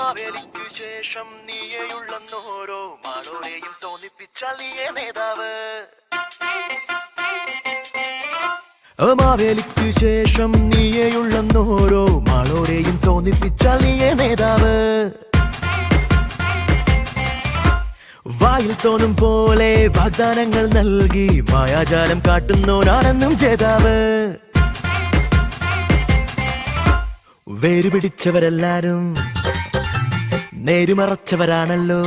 മാവേലിക്കു ശേഷം നീയെയുള്ളോരോ മാളോരെയും തോന്നിപ്പിച്ചാൽ നീയേ നേതാവ്. മാവേലിക്കു ശേഷം നീയെയുള്ളോരോ മാളോരെയും തോന്നിപ്പിച്ചാൽ നീയേ നേതാവ്. വായിൽ തോന്നും പോലെ വാഗ്ദാനങ്ങൾ നൽകി മായാജാലം കാട്ടുന്നോരാണെന്നും ജേതാവ്. വേരുപിടിച്ചവരെല്ലാരും നേരുമറച്ചവരാണല്ലോ.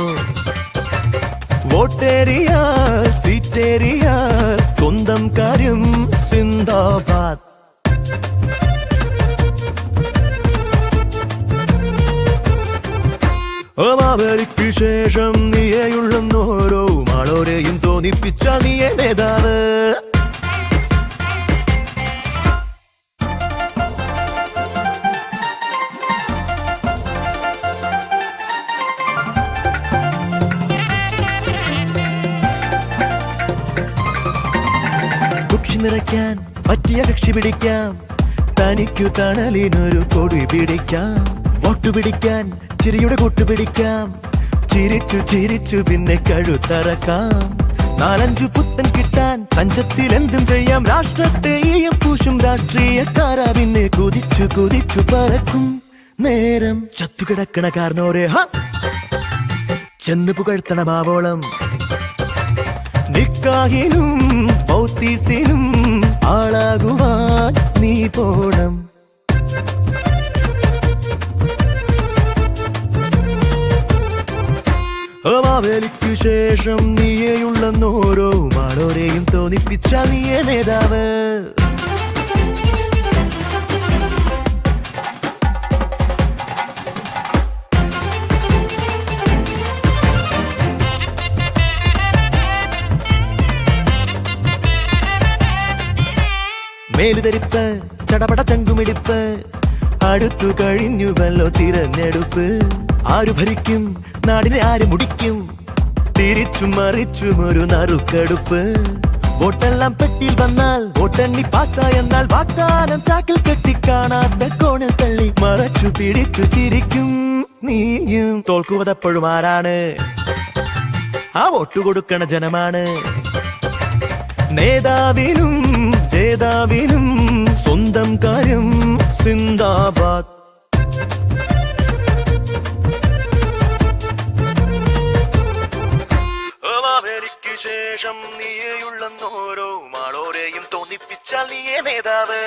വോട്ടേറിയാൽ സീറ്റേറിയാൽ സ്വന്തം കാര്യം സിന്ദാബാദ്. മാവേലിക്കു ശേഷം നീയെയുള്ളോരോ മാളോരെയും തോന്നിപ്പിച്ചാൽ നീയേ നേതാവ്. നിറയ്ക്കാൻ പറ്റിയ കക്ഷി പിടിക്കാം, തനിക്കു തണലിനൊരു കൊടി പിടിക്കാം. വോട്ടു പിടിക്കാൻ ചിരിയുടെ കൂട്ടുപിടിക്കാം, ചിരിച്ചു ചിരിച്ചു പിന്നെ കഴുത്തറക്കാം. 4-5 പുത്തൻ കിട്ടാൻ പഞ്ചത്തിൽ എന്തും ചെയ്യാം. രാഷ്ട്രത്തെ ഈയം പൂശും രാഷ്ട്രീയക്കാരാ പിന്നെ കുതിച്ചു കുതിച്ചു പറക്കും നേരം. ചത്തുകിടക്കണ കാരണോരെ ചെന്ന് പുകഴ്ത്തണമാവോളം. നിക്കാഹിനും പൗത്തീസിനും ആളാകുവാൻ നീ പോണം. മാവേലിക്കു ശേഷം നീയെയുള്ളോരോ മാളോരെയും തോന്നിപ്പിച്ചാൽ നീയേ നേതാവ്. മേലുധരിപ്പ് ചടപട ചങ്കുമിടിപ്പ്, അടുത്തു കഴിഞ്ഞുവല്ലോ തിരഞ്ഞെടുപ്പ്. ആരു ഭരിക്കും നാടിനെ ആര് മുടിക്കും, തിരിച്ചും മറിച്ചും ഒരു നറുക്കെടുപ്പ്. വോട്ടെല്ലാം പെട്ടിയിൽ വന്നാൽ വോട്ടെണ്ണി പാസ്സായെന്നാൽ വാഗ്ദാനം ചാക്കിൽ കെട്ടി കാണാത്ത കോണിൽ തള്ളി മറച്ചു പിടിച്ചു ചിരിക്കും നീയും. തോൽക്കുവതെപ്പോഴും ആരാണ്? ആ വോട്ടു കൊടുക്കണ ജനമാണ്. നേതാവിനും ജേതാവിനും സ്വന്തം കാര്യം സിന്ദാബാദ്. മാവേലിക്കു ശേഷം നീയെയുള്ളോരോ മാളോരെയും തോന്നിപ്പിച്ചാൽ നീയേ നേതാവ്.